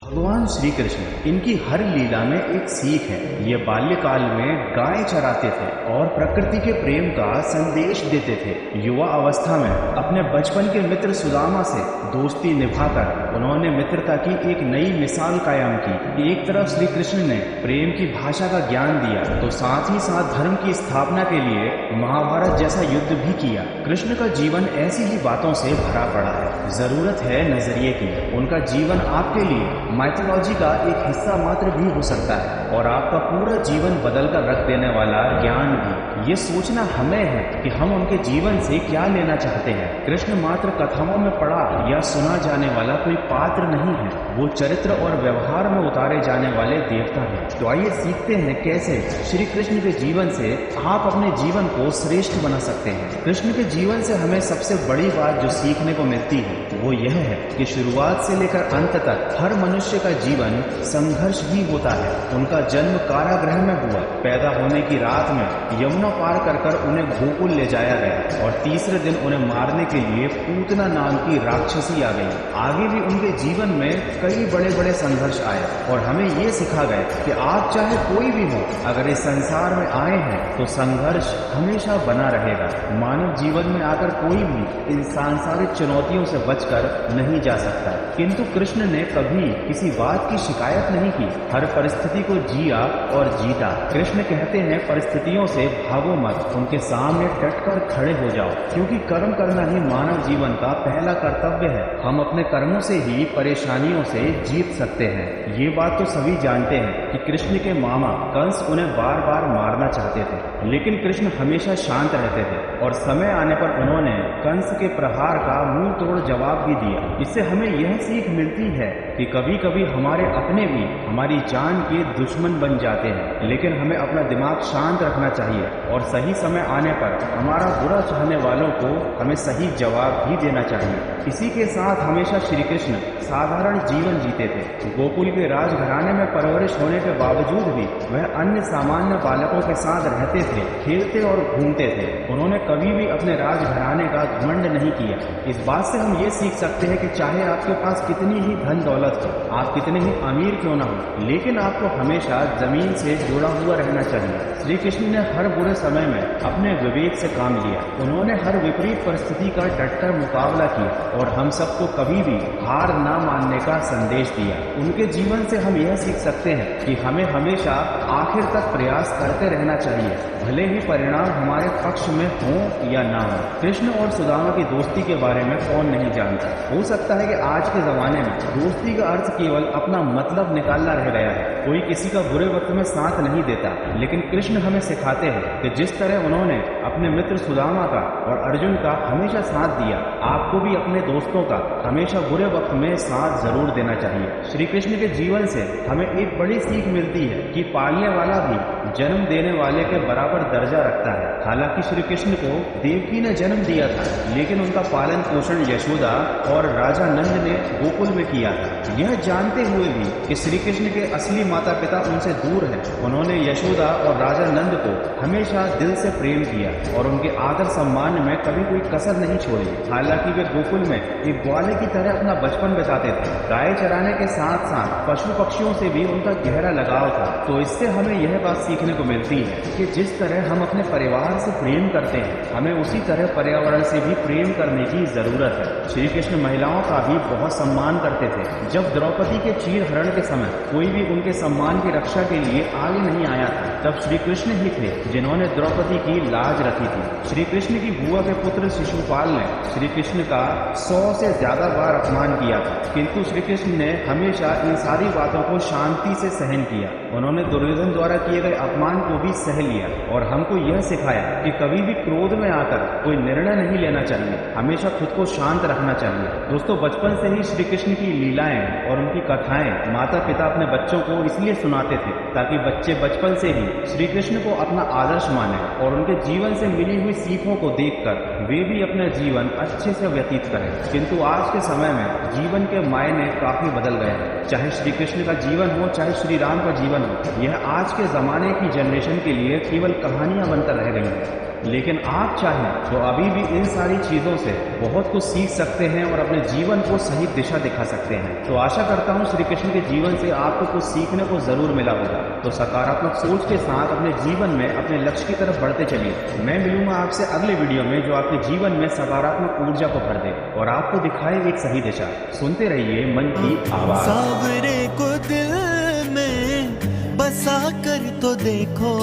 भगवान श्री कृष्ण, इनकी हर लीला में एक सीख है। ये बाल्यकाल में गाय चराते थे और प्रकृति के प्रेम का संदेश देते थे। युवा अवस्था में अपने बचपन के मित्र सुदामा से दोस्ती निभाकर उन्होंने मित्रता की एक नई मिसाल कायम की। एक तरफ श्री कृष्ण ने प्रेम की भाषा का ज्ञान दिया, तो साथ ही साथ धर्म की स्थापना के लिए महाभारत जैसा युद्ध भी किया। कृष्ण का जीवन ऐसी ही बातों से भरा पड़ा है। जरूरत है नजरिए की। उनका जीवन आपके लिए माइथोलॉजी का एक हिस्सा मात्र भी हो सकता है और आपका पूरा जीवन बदल कर रख देने वाला ज्ञान भी। ये सोचना हमें है कि हम उनके जीवन से क्या लेना चाहते हैं। कृष्ण मात्र कथाओं में पढ़ा या सुना जाने वाला कोई पात्र नहीं है, वो चरित्र और व्यवहार में उतारे जाने वाले देवता हैं। तो आइए सीखते हैं कैसे श्री कृष्ण के जीवन से आप अपने जीवन को श्रेष्ठ बना सकते हैं। कृष्ण के जीवन से हमें सबसे बड़ी बात जो सीखने को मिलती है वो यह है कि शुरुआत से लेकर अंत तक हर मनुष्य का जीवन संघर्ष ही होता है। उनका जन्म कारागृह में हुआ। पैदा होने की रात में यमुना पार कर उन्हें गोकुल ले जाया गया और तीसरे दिन उन्हें मारने के लिए पूतना नाम की राक्षसी आ गई। आगे भी उनके जीवन में कई बड़े बड़े संघर्ष आए और हमें ये सिखा गए कि आप चाहे कोई भी हो, अगर इस संसार में आए हैं तो संघर्ष हमेशा बना रहेगा। मानव जीवन में आकर कोई भी इन सांसारिक चुनौतियों से बचकर नहीं जा सकता, किंतु कृष्ण ने कभी किसी बात की शिकायत नहीं की। हर परिस्थिति को जिया और जीता। कृष्ण कहते हैं परिस्थितियों से भागो मत, उनके सामने डटकर खड़े हो जाओ, क्योंकि कर्म करना ही मानव जीवन का पहला कर्तव्य है। हम अपने कर्मों से ही परेशानियों से जीत सकते हैं। ये बात तो सभी जानते हैं कि कृष्ण के मामा कंस उन्हें बार बार मारना चाहते थे, लेकिन कृष्ण हमेशा शांत रहते थे और समय आने पर उन्होंने कंस के प्रहार का मुंह तोड़ जवाब भी दिया। इससे हमें यह सीख मिलती है कि कभी कभी हमारे अपने भी हमारी जान के दुश्मन बन जाते हैं, लेकिन हमें अपना दिमाग शांत रखना चाहिए और सही समय आने पर हमारा बुरा चाहने वालों को हमें सही जवाब भी देना चाहिए। इसी के साथ हमेशा श्री कृष्ण साधारण जीवन जीते थे। गोकुल के राजघराने में परवरिश होने के बावजूद भी वह अन्य सामान्य बालकों के साथ रहते थे, खेलते और घूमते थे। उन्होंने कभी भी अपने राजघराने का घमंड नहीं किया। इस बात से हम ये सीख सकते हैं कि चाहे आपके पास कितनी ही धन दौलत हो, आप कितने ही अमीर क्यों ना हो, लेकिन आपको हमेशा जमीन से जुड़ा हुआ रहना चाहिए। श्री कृष्ण ने हर बुरे समय में अपने विवेक से काम लिया। उन्होंने हर विपरीत परिस्थिति का डटकर मुकाबला किया और हम सबको कभी भी हार ना मानने का संदेश दिया। उनके जीवन से हम यह सीख सकते हैं कि हमें हमेशा आखिर तक प्रयास करते रहना चाहिए, भले ही परिणाम हमारे पक्ष में हो या ना हो। कृष्ण और सुदामा की दोस्ती के बारे में कौन नहीं जानता। हो सकता है कि आज के जमाने में दोस्ती का अर्थ केवल अपना मतलब निकालना रह गया है। कोई किसी का बुरे वक्त में साथ नहीं देता, लेकिन कृष्ण हमें सिखाते हैं कि जिस तरह उन्होंने अपने मित्र सुदामा का और अर्जुन का हमेशा साथ दिया, आपको भी अपने दोस्तों का हमेशा बुरे वक्त में साथ जरूर देना चाहिए। श्री कृष्ण के जीवन से हमें एक बड़ी सीख मिलती है कि पालने वाला भी जन्म देने वाले के बराबर दर्जा रखता है। हालांकि श्री कृष्ण को देवकी ने जन्म दिया था, लेकिन उनका पालन पोषण यशोदा और राजा नंद ने गोकुल में किया था। यह जानते हुए भी कि श्री कृष्ण के असली माता पिता उनसे दूर हैं, उन्होंने यशोदा और राजा नंद को हमेशा दिल से प्रेम किया और उनके आदर सम्मान में कभी कोई कसर नहीं छोड़ी। हालांकि वे गोकुल में एक ग्वाले की तरह अपना बचपन बिताते थे। गाय चराने के साथ साथ पशु पक्षियों से भी उनका गहरा लगाव था। तो इससे हमें यह बात सीखने को मिलती है कि जिस तरह हम अपने परिवार से प्रेम करते हैं, हमें उसी तरह पर्यावरण से भी प्रेम करने की जरूरत है। श्री कृष्ण महिलाओं का भी बहुत सम्मान करते थे। जब द्रौपदी के चीर हरण के समय कोई भी उनके सम्मान की रक्षा के लिए आगे नहीं आया था, तब श्री कृष्ण ही थे जिन्होंने द्रौपदी की लाज रखी थी। श्री कृष्ण की बुआ के पुत्र शिशुपाल ने श्री कृष्ण का 100 से ज्यादा बार अपमान किया था, किंतु श्री कृष्ण ने हमेशा इन सारी बातों को शांति से सहन किया। उन्होंने दुर्योधन द्वारा किए गए अपमान को भी सह लिया और हमको यह सिखाया कि कभी भी क्रोध में आकर कोई निर्णय नहीं लेना चाहिए, हमेशा खुद को शांत रखना चाहिए। दोस्तों, बचपन से ही श्री कृष्ण की लीलाएं और उनकी कथाएं माता पिता अपने बच्चों को इसलिए सुनाते थे ताकि बच्चे बचपन से ही श्री कृष्ण को अपना आदर्श माने और उनके जीवन से मिली हुई सीखों को देखकर वे भी अपना जीवन अच्छे से व्यतीत करें। किंतु आज के समय में जीवन के मायने काफी बदल गए हैं। चाहे श्री कृष्ण का जीवन हो, चाहे श्री राम का जीवन हो, यह आज के ज़माने की जनरेशन के लिए केवल कहानियां बनकर रह गई हैं। लेकिन आप चाहें तो अभी भी इन सारी चीज़ों से बहुत कुछ सीख सकते हैं और अपने जीवन को सही दिशा दिखा सकते हैं। तो आशा करता हूँ श्री कृष्ण के जीवन से आपको कुछ सीखने को ज़रूर मिला होगा। तो सकारात्मक सोच के साथ अपने जीवन में अपने लक्ष्य की तरफ बढ़ते चलिए। मैं मिलूंगा आपसे अगले वीडियो में जो आपके जीवन में सकारात्मक ऊर्जा को भर दे और आपको दिखाए एक सही दिशा। सुनते रहिए मन की आवाज़। सावरे को दिल में बसा कर तो देखो,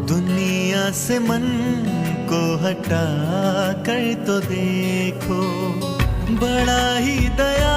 दुनिया से मन को हटा कर तो देखो, बड़ा ही दया